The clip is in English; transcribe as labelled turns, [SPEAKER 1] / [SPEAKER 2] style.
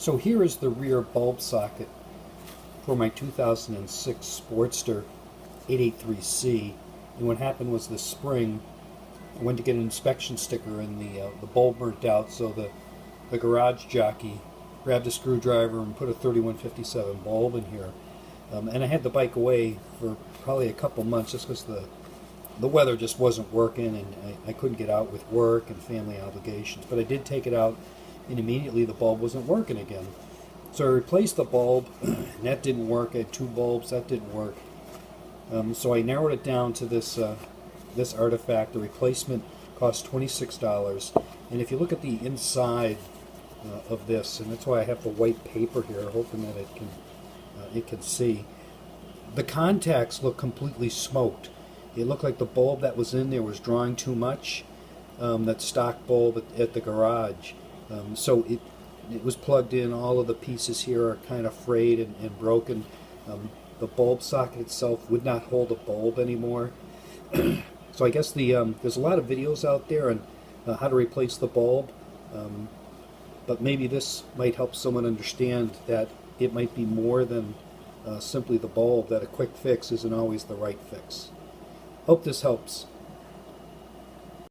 [SPEAKER 1] So here is the rear bulb socket for my 2006 Sportster 883C. And what happened was this spring, I went to get an inspection sticker and the bulb burnt out, so the garage jockey grabbed a screwdriver and put a 3157 bulb in here. And I had the bike away for probably a couple months just because the weather just wasn't working, and I couldn't get out with work and family obligations. But I did take it out, and immediately the bulb wasn't working again. So I replaced the bulb, and that didn't work. I had two bulbs, that didn't work. So I narrowed it down to this artifact. The replacement cost $26. And if you look at the inside of this, and that's why I have the white paper here, hoping that it can see, the contacts look completely smoked. It looked like the bulb that was in there was drawing too much. That stock bulb at the garage. So it was plugged in. All of the pieces here are kind of frayed and broken. The bulb socket itself would not hold a bulb anymore. So I guess there's a lot of videos out there on how to replace the bulb. But maybe this might help someone understand that it might be more than simply the bulb, that a quick fix isn't always the right fix. Hope this helps.